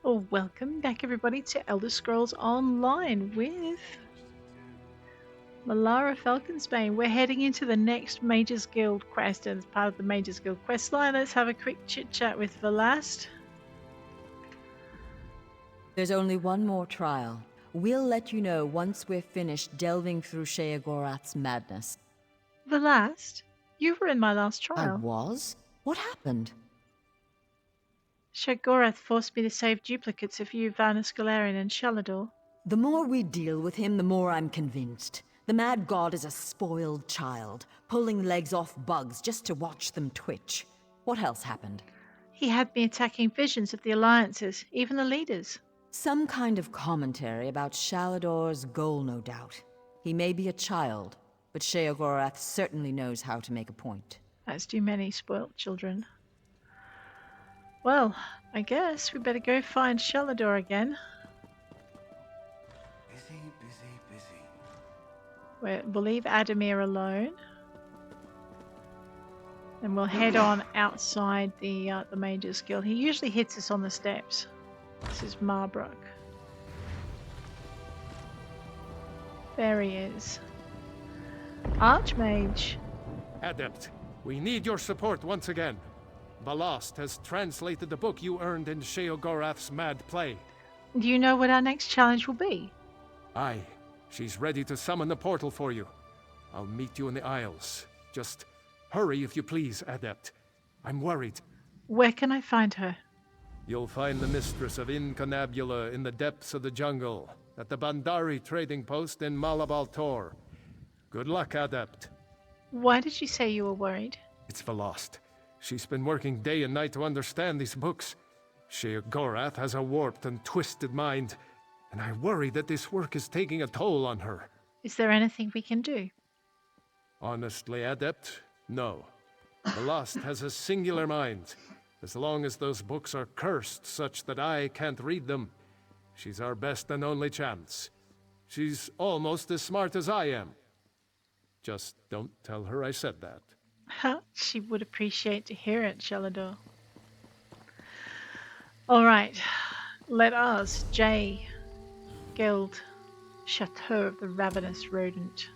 Well, welcome back everybody to Elder Scrolls Online with Milara Falconsbane. We're heading into the next Mages Guild quest, and as part of the Mages Guild quest line, let's have a quick chit chat with Valaste. There's only one more trial. We'll let you know once we're finished delving through Sheogorath's madness. Valaste, you were in my last I trial. was? What happened? Sheogorath forced me to save duplicates of you, Vanus Galarian and Shalador. The more we deal with him, the more I'm convinced. The mad god is a spoiled child, pulling legs off bugs just to watch them twitch. What else happened? He had me attacking visions of the alliances, even the leaders. Some kind of commentary about Shalador's goal, no doubt. He may be a child, but Sheogorath certainly knows how to make a point. As do many spoilt children. Well, I guess we better go find Shalador again. Busy. We'll leave Adamir alone. And we'll head on outside the Mages Guild. He usually hits us on the steps. This is Marbruk. There he is. Archmage. Adept, we need your support once again. Valaste has translated the book you earned in Sheogorath's mad play. Do you know what our next challenge will be? Aye, she's ready to summon the portal for you. I'll meet you in the Isles. Just hurry if you please, Adept. I'm worried. Where can I find her? You'll find the mistress of Inconabula in the depths of the jungle, at the Baandari trading post in Malabal Tor. Good luck, Adept. Why did you say you were worried? It's Valaste. She's been working day and night to understand these books. Sheogorath has a warped and twisted mind, and I worry that this work is taking a toll on her. Is there anything we can do? Honestly, Adept, no. Valaste has a singular mind. As long as those books are cursed such that I can't read them, she's our best and only chance. She's almost as smart as I am. Just don't tell her I said that. She would appreciate to hear it, Shalador. Alright, let us, J. Guild, Chateau of the Ravenous Rodent.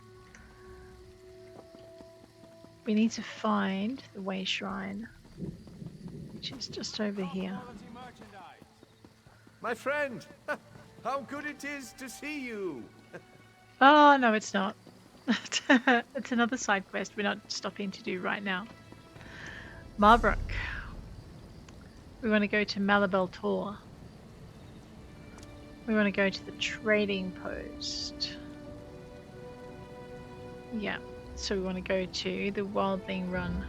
We need to find the Way Shrine, which is just over here. My friend, how good it is to see you. Oh, no, it's not. It's another side quest we're not stopping to do right now. Marbruk. We want to go to Malabal Tor. We want to go to the trading post. Yeah, so we want to go to the Welding Run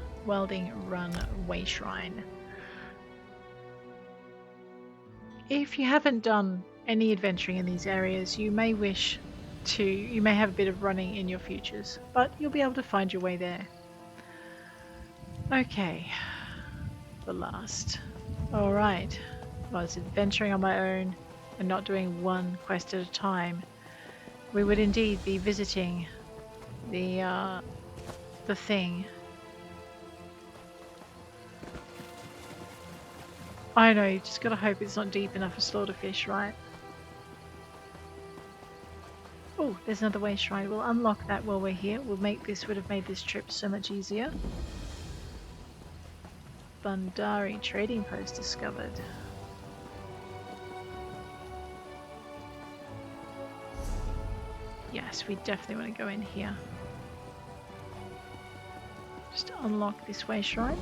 Way Shrine. If you haven't done any adventuring in these areas, you may have a bit of running in your futures, but you'll be able to find your way there. Okay, the last. Alright, if I was adventuring on my own and not doing one quest at a time, we would indeed be visiting the thing. I know, you just gotta hope it's not deep enough for slaughterfish, right? Oh, there's another way shrine. We'll unlock that while we're here. Would have made this trip so much easier. Baandari trading post discovered. Yes, we definitely want to go in here. Just unlock this way shrine.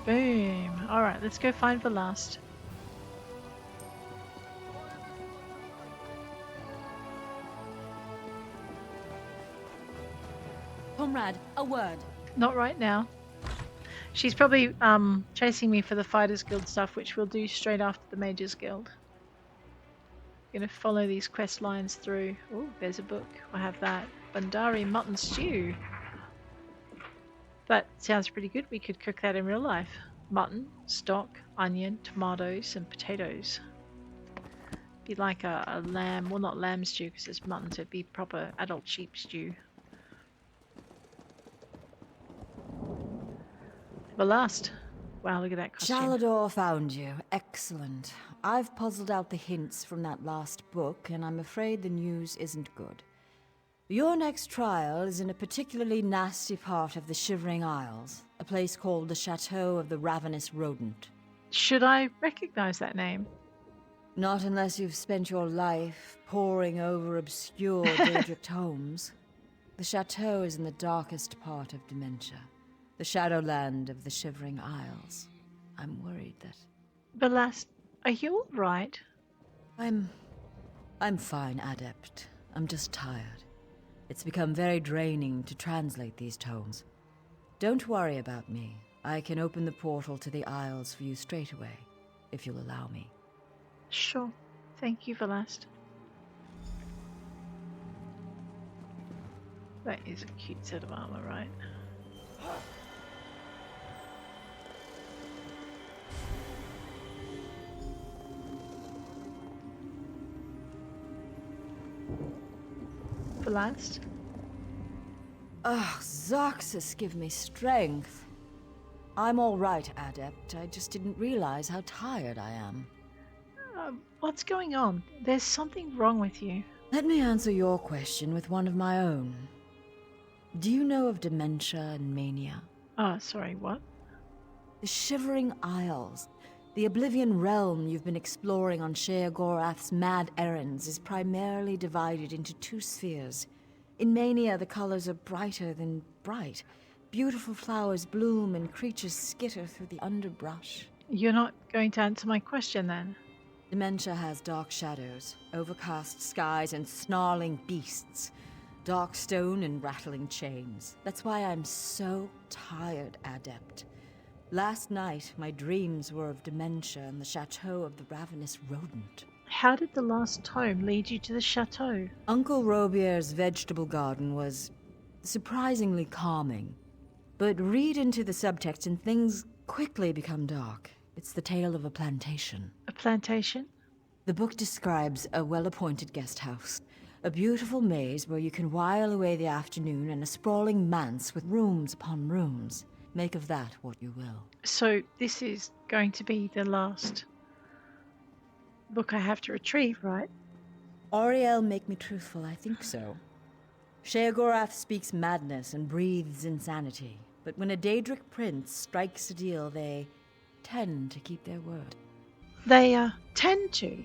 Boom. Alright, let's go find Valaste. Comrade, a word. Not right now. She's probably chasing me for the Fighters Guild stuff, which we'll do straight after the Mages Guild. Gonna follow these quest lines through. Oh, there's a book. We'll have that. Baandari mutton stew. That sounds pretty good. We could cook that in real life. Mutton, stock, onion, tomatoes, and potatoes. Be like a lamb, well, not lamb stew because it's mutton, so it'd be proper adult sheep stew. Valaste. Wow, look at that costume. Shalador found you. Excellent. I've puzzled out the hints from that last book, and I'm afraid the news isn't good. Your next trial is in a particularly nasty part of the Shivering Isles, a place called the Chateau of the Ravenous Rodent. Should I recognize that name? Not unless you've spent your life poring over obscure Daedric tomes. The chateau is in the darkest part of Dementia, the shadowland of the Shivering Isles. I'm worried that... Valaste, are you all right? I'm fine, Adept. I'm just tired. It's become very draining to translate these tomes. Don't worry about me. I can open the portal to the Isles for you straight away, if you'll allow me. Sure. Thank you, Valaste. That is a cute set of armor, right? Valaste? Ah, Zarxus, give me strength. I'm all right, Adept. I just didn't realize how tired I am. What's going on? There's something wrong with you. Let me answer your question with one of my own. Do you know of dementia and mania? Sorry, what? The Shivering Isles. The Oblivion realm you've been exploring on Sheogorath's mad errands is primarily divided into two spheres. In mania, the colors are brighter than bright. Beautiful flowers bloom and creatures skitter through the underbrush. You're not going to answer my question then? Dementia has dark shadows, overcast skies, and snarling beasts. Dark stone and rattling chains. That's why I'm so tired, Adept. Last night, my dreams were of dementia and the Chateau of the Ravenous Rodent. How did the last tome lead you to the chateau? Uncle Robier's vegetable garden was surprisingly calming. But read into the subtext and things quickly become dark. It's the tale of a plantation. A plantation? The book describes a well-appointed guest house. A beautiful maze where you can while away the afternoon in a sprawling manse with rooms upon rooms. Make of that what you will. So this is going to be the last book I have to retrieve, right? Auriel, make me truthful, I think so. Sheogorath speaks madness and breathes insanity. But when a Daedric prince strikes a deal, they tend to keep their word. They, tend to?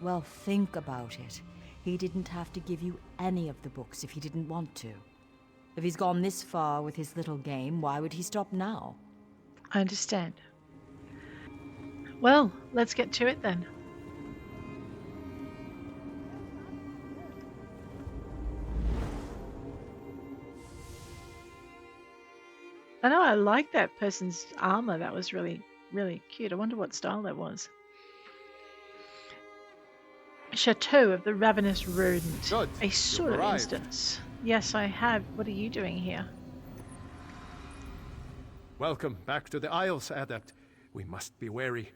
Well, think about it. He didn't have to give you any of the books if he didn't want to. If he's gone this far with his little game, why would he stop now? I understand. Well, let's get to it then. I know, I like that person's armor. That was really, really cute. I wonder what style that was. Chateau of the Ravenous Rodent. Good. A sort You've of arrived. instance. Yes, I have. What are you doing here? Welcome back to the Isles, Adept. We must be wary.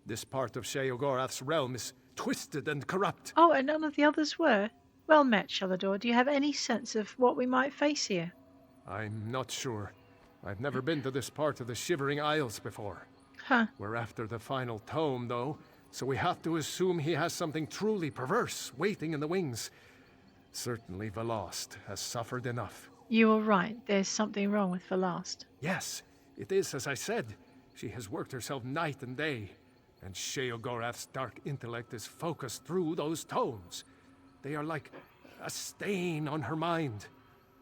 This part of Sheogorath's realm is twisted and corrupt. Oh, and none of the others were? Well met, Shalador. Do you have any sense of what we might face here? I'm not sure. I've never been to this part of the Shivering Isles before. Huh. We're after the final tome, though, so we have to assume he has something truly perverse waiting in the wings. Certainly Valaste has suffered enough. You were right. There's something wrong with Valaste. Yes, it is as I said. She has worked herself night and day, and Sheogorath's dark intellect is focused through those tomes. They are like a stain on her mind.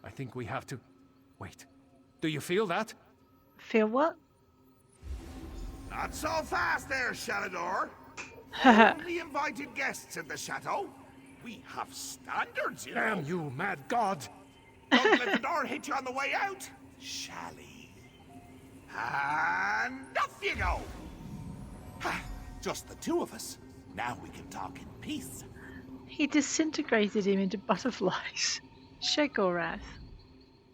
I think we have to... Wait, do you feel that? Feel what? Not so fast there, Shalador. Haha. Only invited guests in the chateau. We have standards, you know. Damn you, mad god! Don't let the door hit you on the way out, Shally. And off you go. Ha, just the two of us. Now we can talk in peace. He disintegrated him into butterflies. Sheogorath.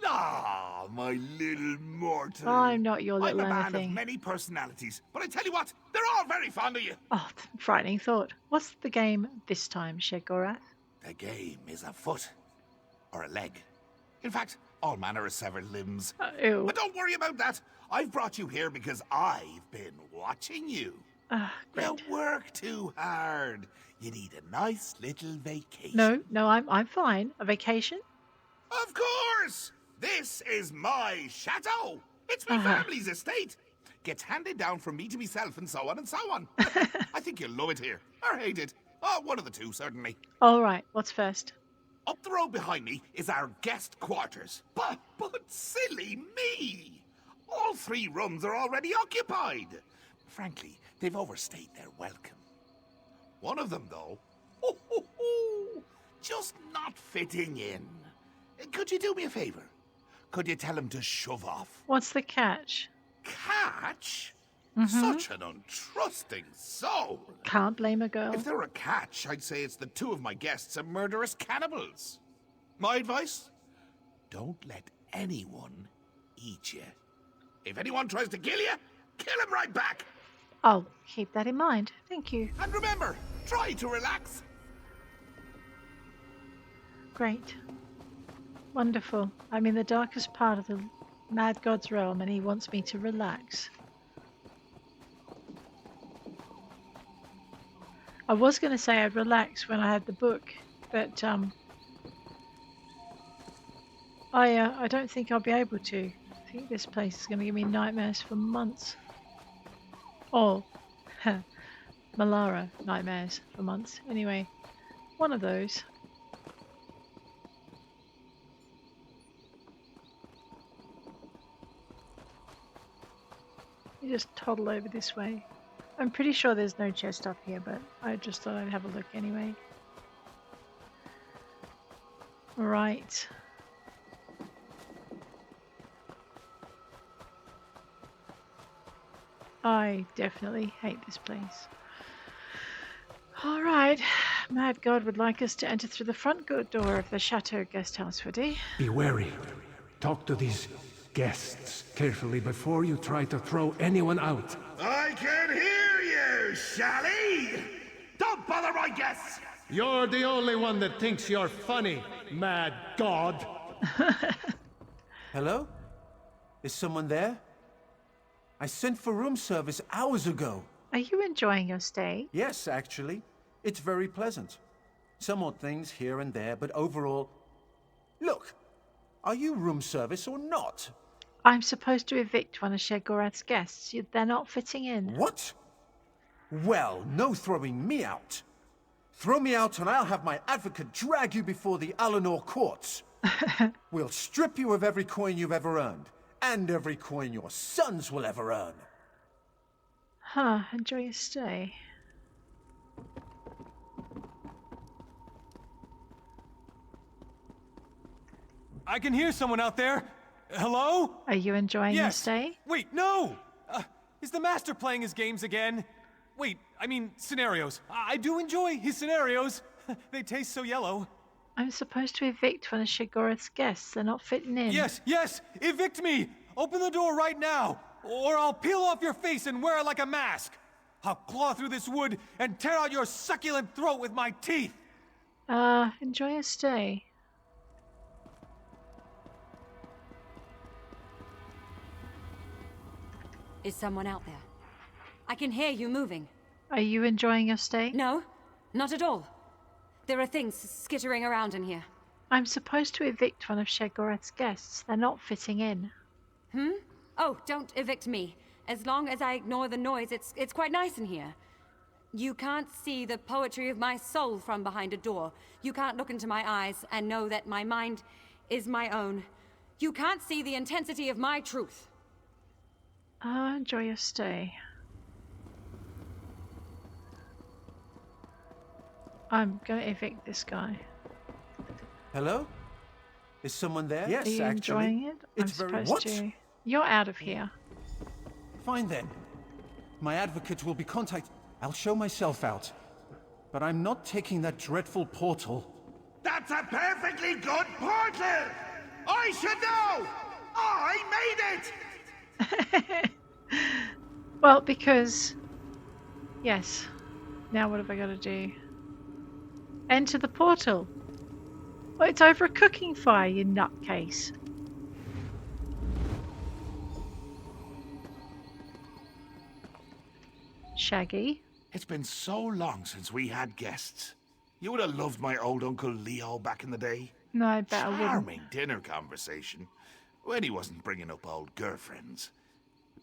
Ah, my little mortal. I'm not your little I'm a man of anything. many personalities, but I tell you what, they're all very fond of you. Oh, frightening thought. What's the game this time, Sheogorath? The game is a foot or a leg. In fact, all manner of severed limbs. Ew. But don't worry about that. I've brought you here because I've been watching you. Great. You work too hard. You need a nice little vacation. No, I'm fine. A vacation? Of course! This is my chateau. It's my family's estate. Gets handed down from me to myself and so on and so on. I think you'll love it here. Or hate it. Oh, one of the two, certainly. All right, what's first? Up the road behind me is our guest quarters. But silly me! All 3 rooms are already occupied. Frankly, they've overstayed their welcome. One of them, though, just not fitting in. Could you do me a favor? Could you tell him to shove off? What's the catch? Catch? Such an untrusting soul. Can't blame a girl. If there were a catch, I'd say it's the 2 of my guests are murderous cannibals. My advice? Don't let anyone eat you. If anyone tries to kill you, kill him right back. I'll keep that in mind. Thank you. And remember, try to relax. Great. Wonderful. I'm in the darkest part of the Mad God's realm and he wants me to relax. I was going to say I'd relax when I had the book, but I don't think I'll be able to. I think this place is going to give me nightmares for months. Or Milara nightmares for months. Anyway, one of those. You just toddle over this way. I'm pretty sure there's no chest up here, but I just thought I'd have a look anyway. Right. I definitely hate this place. Alright. Mad God would like us to enter through the front door of the Chateau Guesthouse, would he? Be wary. Talk to these guests carefully before you try to throw anyone out. I can hear you, Shally! Don't bother my guests! You're the only one that thinks you're funny, Mad God. Hello? Is someone there? I sent for room service hours ago. Are you enjoying your stay? Yes, actually. It's very pleasant. Some odd things here and there, but overall... Look, are you room service or not? I'm supposed to evict one of Sheogorath's guests. They're not fitting in. What? Well, no throwing me out. Throw me out and I'll have my advocate drag you before the Alinor courts. We'll strip you of every coin you've ever earned, and every coin your sons will ever earn. Huh, enjoy your stay. I can hear someone out there. Hello? Are you enjoying your Yes. stay? Wait, no! Is the master playing his games again? Wait, I mean scenarios. I do enjoy his scenarios. They taste so yellow. I'm supposed to evict one of Sheogorath's guests. They're not fitting in. Yes, yes! Evict me! Open the door right now! Or I'll peel off your face and wear it like a mask! I'll claw through this wood and tear out your succulent throat with my teeth! Enjoy your stay. Is someone out there? I can hear you moving. Are you enjoying your stay? No, not at all. There are things skittering around in here. I'm supposed to evict one of Sheogorath's guests. They're not fitting in. Oh, don't evict me. As long as I ignore the noise, it's quite nice in here. You can't see the poetry of my soul from behind a door. You can't look into my eyes and know that my mind is my own. You can't see the intensity of my truth. Enjoy your stay. I'm gonna evict this guy. Hello? Is someone there? Are Yes, you actually. enjoying it? It's I'm very... supposed What? to. You're out of here. Fine then. My advocate will be contacted. I'll show myself out. But I'm not taking that dreadful portal. That's a perfectly good portal! I should know! I made it! Well, because... Yes. Now what have I got to do? Enter the portal. Well, it's over a cooking fire, you nutcase. Shaggy. It's been so long since we had guests. You would have loved my old Uncle Leo back in the day. No, I bet I wouldn't. Charming dinner conversation. When he wasn't bringing up old girlfriends.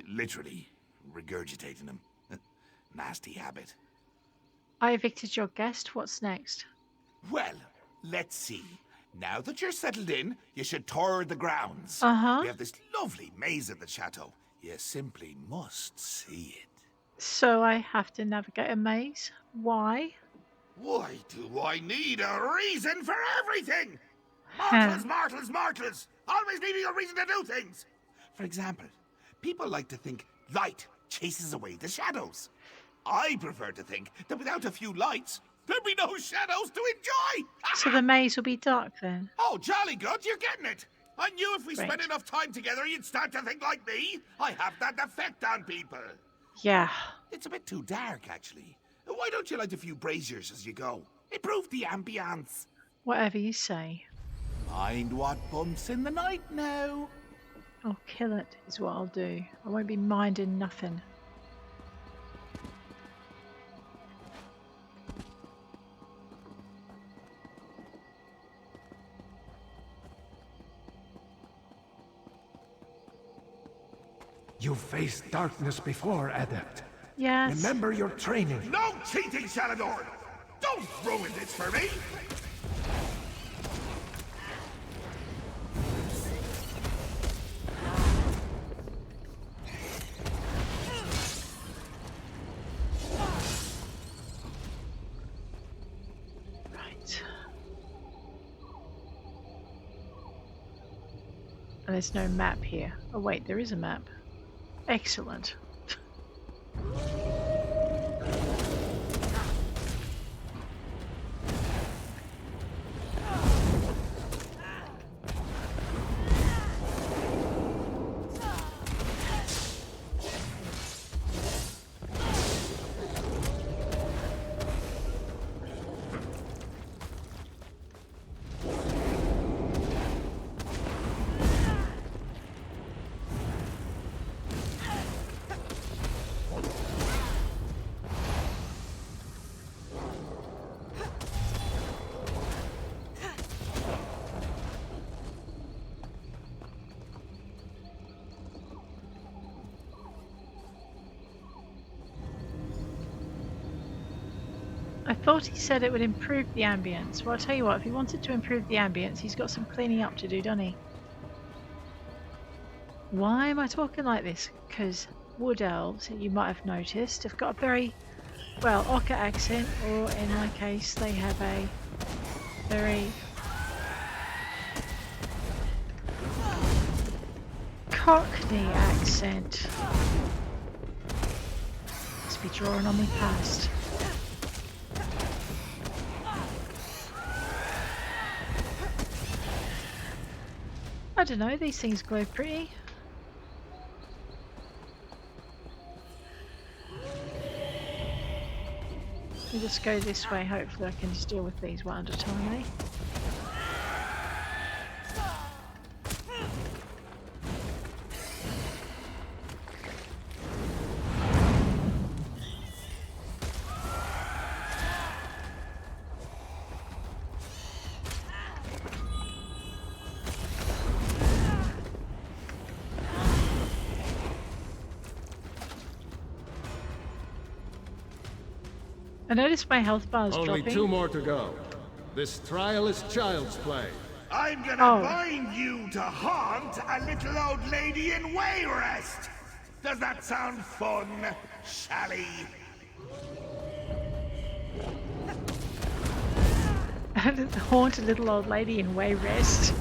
Literally regurgitating them. Nasty habit. I evicted your guest. What's next? Well, let's see. Now that you're settled in, you should tour the grounds. Uh-huh. We have this lovely maze at the chateau. You simply must see it. So I have to navigate a maze. Why? Why do I need a reason for everything? Mortals. Always needing a reason to do things. For example, people like to think light chases away the shadows. I prefer to think that without a few lights, there'd be no shadows to enjoy. So the maze will be dark then? Oh, jolly good, you're getting it. I knew if we Great. spent enough time together, you'd start to think like me. I have that effect on people. Yeah. It's a bit too dark, actually. Why don't you light a few braziers as you go? Improve the ambience. Whatever you say. Mind what bumps in the night now. I'll kill it, is what I'll do. I won't be minding nothing. You faced darkness before, Adept. Yes. Remember your training. No cheating, Shalador! Don't ruin this for me! Right. And there's no map here. Oh wait, there is a map. Excellent. I thought he said it would improve the ambience. Well, I'll tell you what, if he wanted to improve the ambience, he's got some cleaning up to do, doesn't he? Why am I talking like this? Because wood elves, you might have noticed, have got a very, well, Ocker accent, or in my case, they have a very Cockney accent. Must be drawing on me past. I don't know, these things glow pretty. We'll just go this way, hopefully I can just deal with these one at a time, eh? I noticed my health bar is Only dropping. 2 more to go. This trial is child's play. I'm gonna bind you to haunt a little old lady in Wayrest. Does that sound fun, Shally? Haunt a little old lady in Wayrest.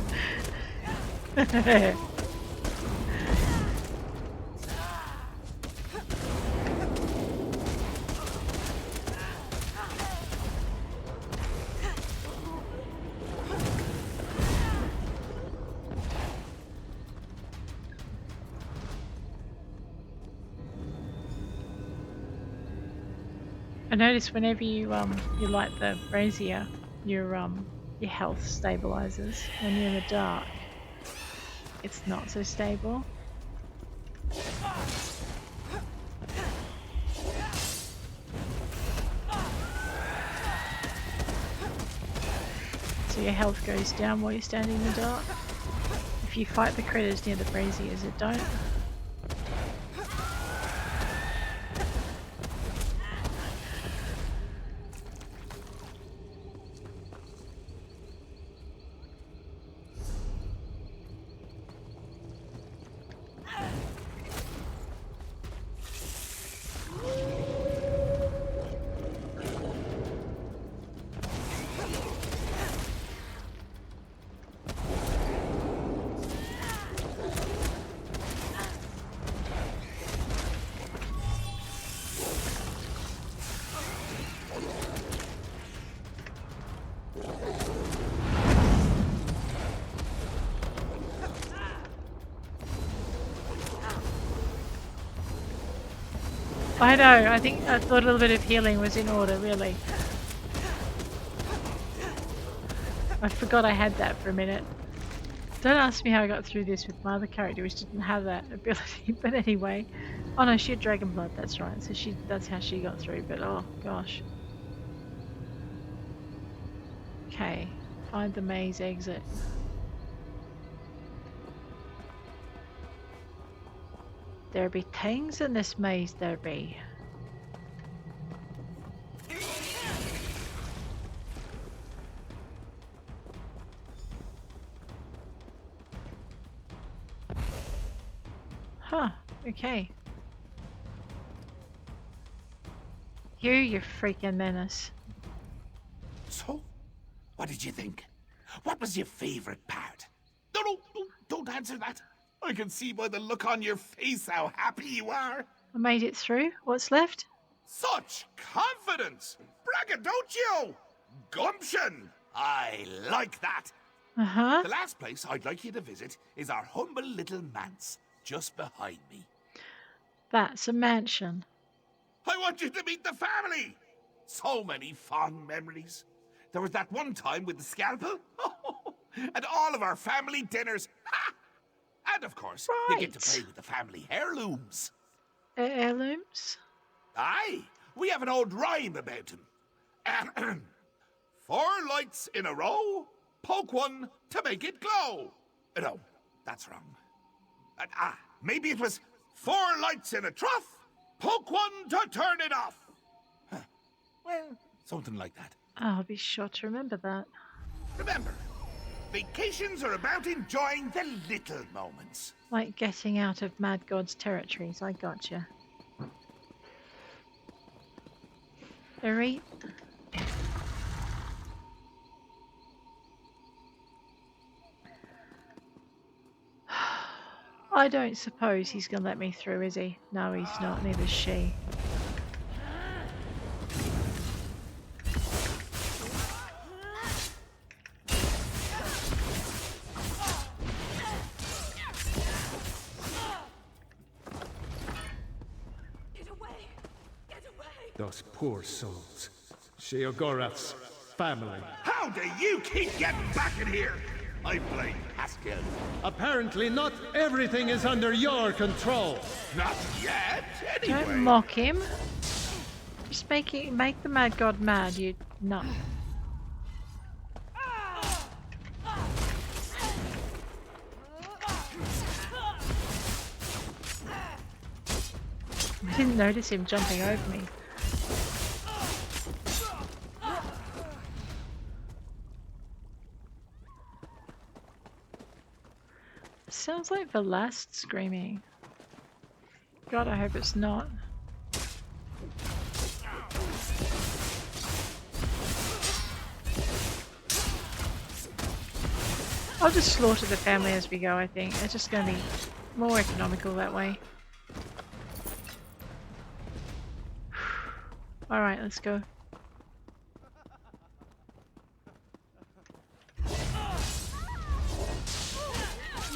I notice whenever you light the brazier, your health stabilizes. When you're in the dark, it's not so stable. So your health goes down while you're standing in the dark. If you fight the critters near the braziers, it don't. I know, I thought a little bit of healing was in order, really. I forgot I had that for a minute. Don't ask me how I got through this with my other character, which didn't have that ability, but anyway. Oh no, she had dragon blood, that's right, so that's how she got through, but oh gosh. Okay, find the maze exit. There be things in this maze, there be. Huh, okay. You freaking menace. So, what did you think? What was your favorite part? No, don't answer that. I can see by the look on your face how happy you are. I made it through. What's left? Such confidence! Braggadocio! Gumption! I like that. Uh-huh. The last place I'd like you to visit is our humble little manse, just behind me. That's a mansion. I want you to meet the family! So many fond memories. There was that one time with the scalpel. And all of our family dinners. Ha! And of course, you get to play with the family heirlooms. Heirlooms? Aye, we have an old rhyme about him. 4 lights in a row, poke one to make it glow. No, that's wrong. Maybe it was 4 lights in a trough, poke one to turn it off. Huh. Well, something like that. I'll be sure to remember that. Remember, vacations are about enjoying the little moments. Like getting out of Mad God's territories, I gotcha. Very. I don't suppose he's gonna let me through, is he? No, he's not, neither is she. Those poor souls. Sheogorath's family. How do you keep getting back in here? I blame Haskell. Apparently not everything is under your control. Not yet, anyway. Don't mock him. Just make the Mad God mad, you nut. I didn't notice him jumping over me. Sounds like Valaste screaming. God, I hope it's not. I'll just slaughter the family as we go, I think. It's just going to be more economical that way. Alright, let's go.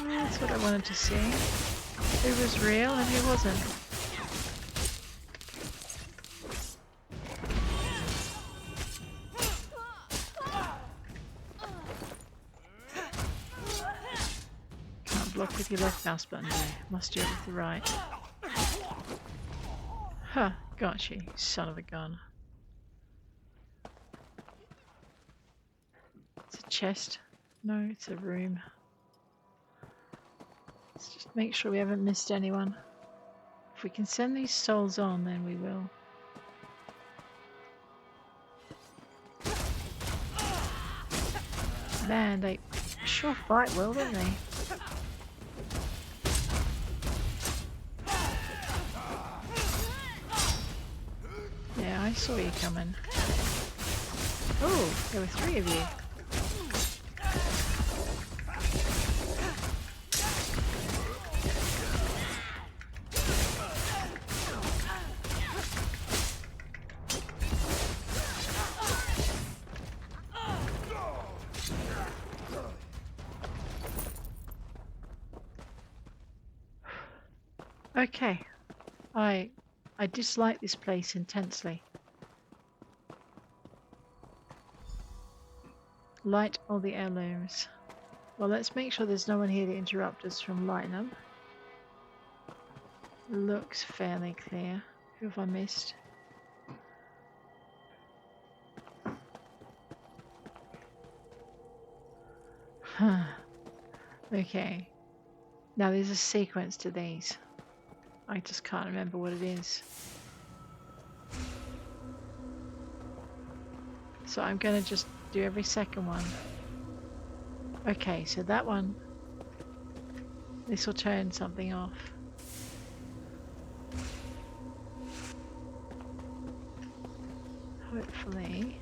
That's what I wanted to see. Who was real and who wasn't. Can't block with your left mouse button there. Must do it with the right. Huh, got you, son of a gun. It's a chest? No, it's a room. Let's just make sure we haven't missed anyone. If we can send these souls on, then we will. Man, they sure fight well, don't they? Yeah, I saw you coming. Oh, there were 3 of you. Okay, I dislike this place intensely. Light all the heirlooms. Well, let's make sure there's no one here to interrupt us from lighting them. Looks fairly clear. Who have I missed? Huh. Okay. Now there's a sequence to these. I just can't remember what it is. So I'm going to just do every second one. Okay, so that one, this will turn something off. Hopefully.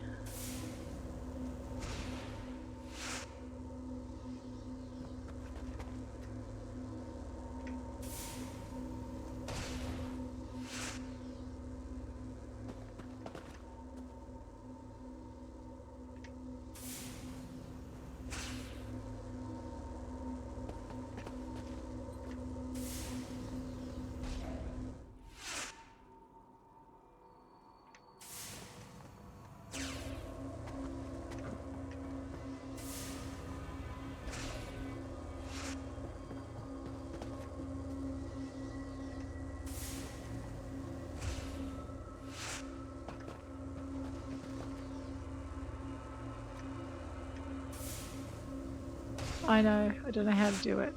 I know, I don't know how to do it.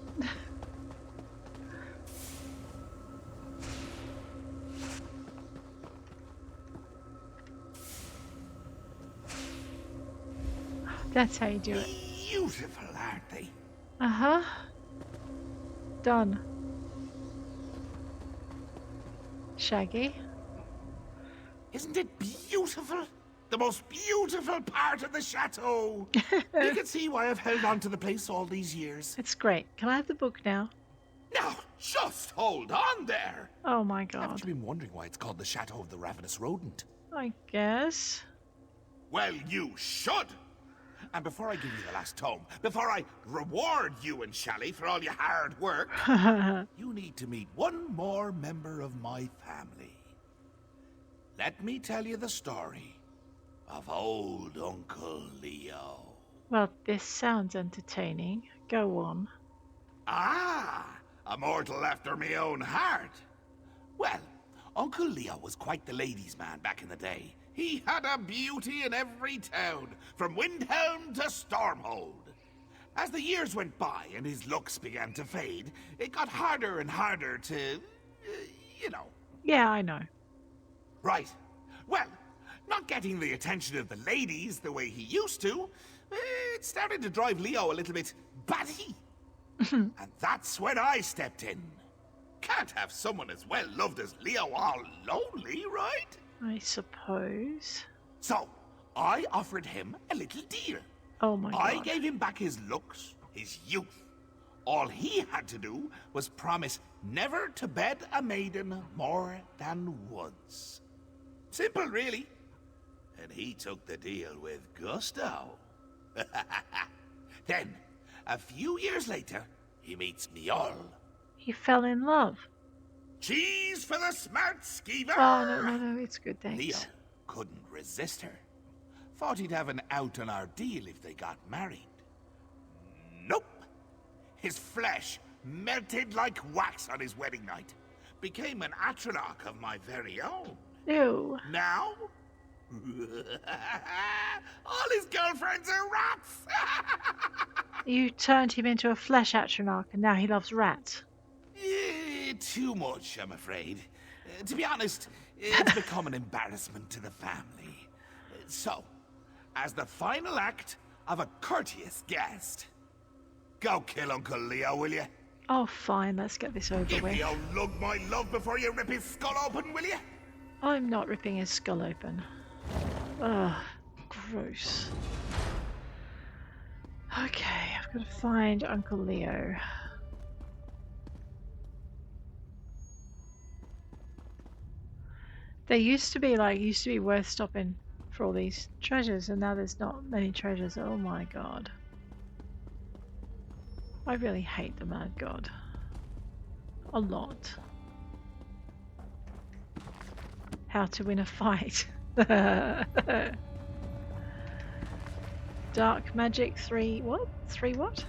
That's how you do it. Beautiful, aren't they? Uh-huh. Done. Shaggy. Isn't it beautiful? The most beautiful part of the chateau. You can see why I've held on to the place all these years. It's great. Can I have the book now? Now, just hold on there. Oh my god. Haven't you been wondering why it's called the Chateau of the Ravenous Rodent? I guess. Well, you should. And before I give you the last tome, before I reward you and Shally for all your hard work, you need to meet one more member of my family. Let me tell you the story of old Uncle Leo. Well, this sounds entertaining. Go on. Ah, a mortal after me own heart. Well, Uncle Leo was quite the ladies' man back in the day. He had a beauty in every town, from Windhelm to Stormhold. As the years went by and his looks began to fade, it got harder and harder to, you know. Yeah, I know. Right. Well, not getting the attention of the ladies the way he used to, it started to drive Leo a little bit batty. And that's when I stepped in. Can't have someone as well loved as Leo all lonely, right? I suppose. So, I offered him a little deal. Oh my god. I gave him back his looks, his youth. All he had to do was promise never to bed a maiden more than once. Simple, really. And he took the deal with gusto. Then, a few years later, he meets Milara. He fell in love. Cheese for the smart skeever! Oh, no, it's good, thanks. Leo couldn't resist her. Thought he'd have an out on our deal if they got married. Nope. His flesh melted like wax on his wedding night. Became an atronach of my very own. Ew. Now, All his girlfriends are rats! You turned him into a flesh atronach and now he loves rats. Too much, I'm afraid. To be honest, it's become an embarrassment to the family. So, as the final act of a courteous guest, go kill Uncle Leo, will you? Oh, fine, let's get this over Give with. the old lug my love before you rip his skull open, will you? I'm not ripping his skull open. Ugh, gross. Okay, I've got to find Uncle Leo. They used to be worth stopping for all these treasures, and now there's not many treasures. Oh my god. I really hate the Mad God. A lot. How to win a fight. Dark magic 3 what? 3 what?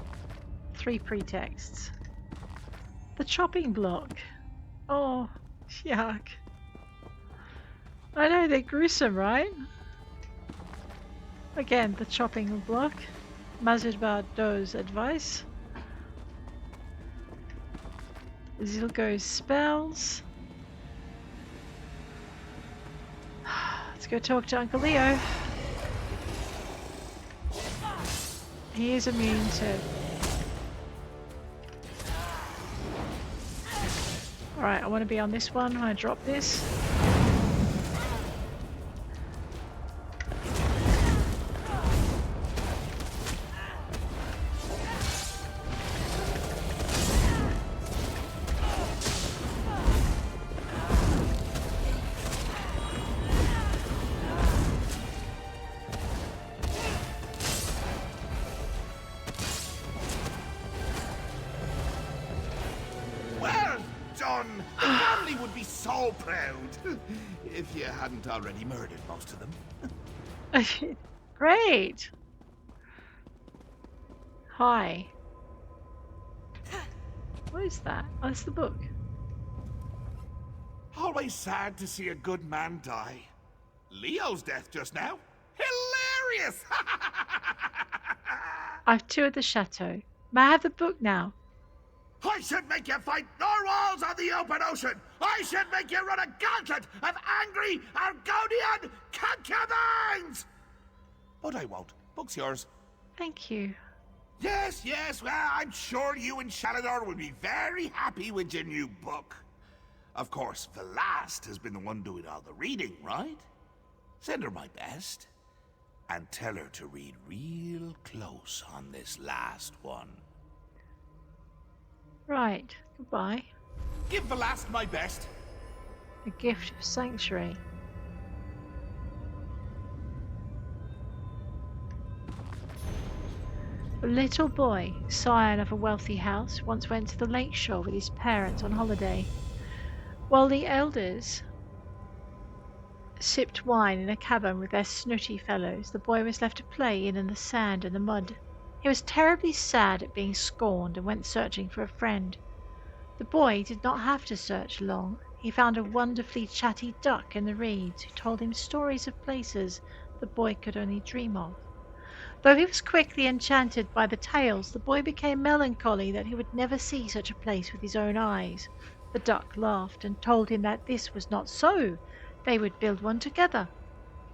3 pretexts. The chopping block. Oh, yuck. I know, they're gruesome, right? Again, the chopping block. Mazurba Do's advice. Zilgo's spells. Let's go talk to Uncle Leo. He is immune to... Alright, I want to be on this one when I drop this. So proud. If you hadn't already murdered most of them. Great. Hi. What is that? Oh, it's the book. Always sad to see a good man die. Leo's death just now. Hilarious! I've toured the chateau. May I have the book now? I should make you fight narwhals on the open ocean! I should make you run a gauntlet of angry Argonian concubines! But I won't. Book's yours. Thank you. Yes, well, I'm sure you and Shalador will be very happy with your new book. Of course, Valaste has been the one doing all the reading, right? Send her my best. And tell her to read real close on this last one. Right, goodbye. Give Valaste my best. A gift of sanctuary. A little boy, scion of a wealthy house, once went to the lakeshore with his parents on holiday. While the elders sipped wine in a cabin with their snooty fellows, the boy was left to play in the sand and the mud. He was terribly sad at being scorned and went searching for a friend. The boy did not have to search long. He found a wonderfully chatty duck in the reeds who told him stories of places the boy could only dream of. Though he was quickly enchanted by the tales, the boy became melancholy that he would never see such a place with his own eyes. The duck laughed and told him that this was not so. They would build one together.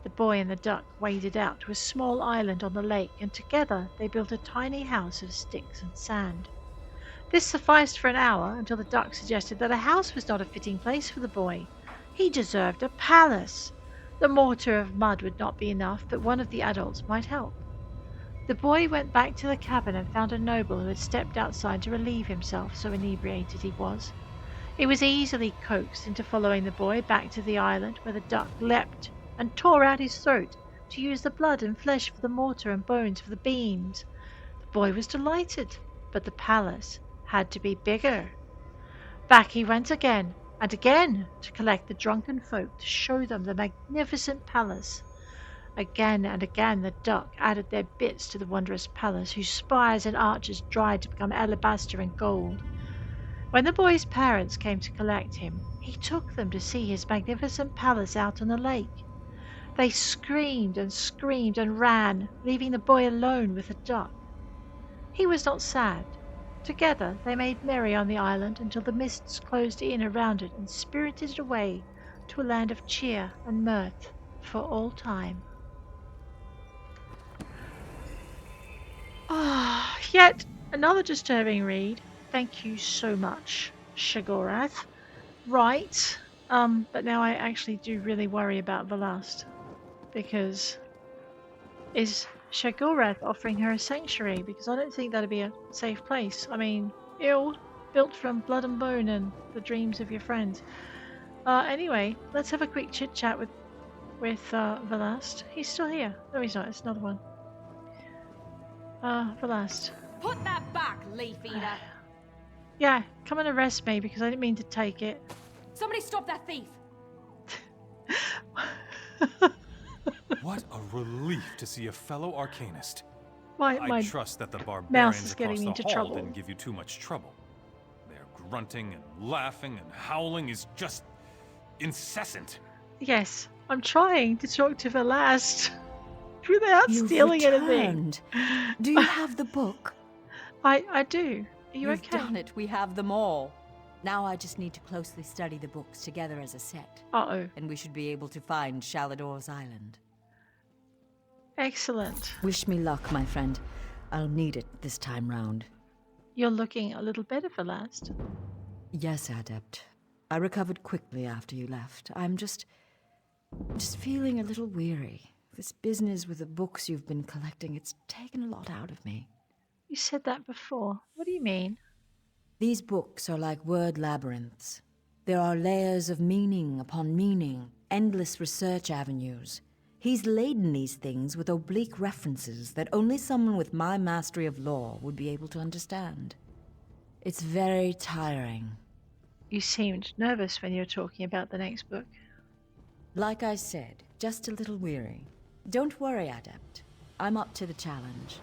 The boy and the duck waded out to a small island on the lake, and together they built a tiny house of sticks and sand. This sufficed for an hour until the duck suggested that a house was not a fitting place for the boy. He deserved a palace. The mortar of mud would not be enough, but one of the adults might help. The boy went back to the cabin and found a noble who had stepped outside to relieve himself, so inebriated he was. He was easily coaxed into following the boy back to the island, where the duck leapt and tore out his throat to use the blood and flesh for the mortar and bones for the beams. The boy was delighted, but the palace had to be bigger. Back he went again and again to collect the drunken folk to show them the magnificent palace. Again and again the duck added their bits to the wondrous palace, whose spires and arches dried to become alabaster and gold. When the boy's parents came to collect him, he took them to see his magnificent palace out on the lake. They screamed and ran, leaving the boy alone with the duck. He was not sad. Together they made merry on the island until the mists closed in around it and spirited it away to a land of cheer and mirth for all time. Ah, yet another disturbing read. Thank you so much, Sheogorath. Right, but now I actually do really worry about Valaste, because is Sheogorath offering her a sanctuary? Because I don't think that'd be a safe place. I mean, ew, built from blood and bone and the dreams of your friends. Anyway, let's have a quick chit chat with Valaste. He's still here. No, he's not. It's another one. Valaste. Put that back, leaf eater! Yeah, come and arrest me because I didn't mean to take it. Somebody stop that thief! What a relief to see a fellow arcanist. My I trust that the mouse barbarians is across getting the into hall trouble. didn't give you too much trouble. Their grunting and laughing and howling is just incessant. Yes, I'm trying to talk to Valaste without You've stealing anything. returned. Do you have the book? I do. Are you You've okay? done it. We have them all. Now I just need to closely study the books together as a set. Uh-oh. And we should be able to find Shalador's island. Excellent. Wish me luck, my friend. I'll need it this time round. You're looking a little better, Valaste. Yes, Adept. I recovered quickly after you left. I'm just feeling a little weary. This business with the books you've been collecting, it's taken a lot out of me. You said that before. What do you mean? These books are like word labyrinths. There are layers of meaning upon meaning, endless research avenues. He's laden these things with oblique references that only someone with my mastery of law would be able to understand. It's very tiring. You seemed nervous when you were talking about the next book. Like I said, just a little weary. Don't worry, Adept. I'm up to the challenge.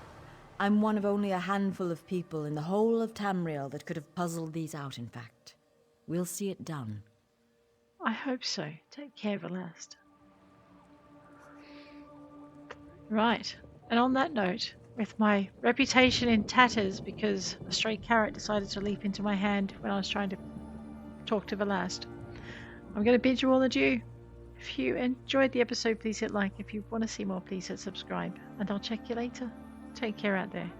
I'm one of only a handful of people in the whole of Tamriel that could have puzzled these out, in fact. We'll see it done. I hope so. Take care, Valaste. Right, and on that note, with my reputation in tatters because a stray carrot decided to leap into my hand when I was trying to talk to Valaste, I'm going to bid you all adieu. If you enjoyed the episode, please hit like. If you want to see more, please hit subscribe. And I'll check you later. Take care out there.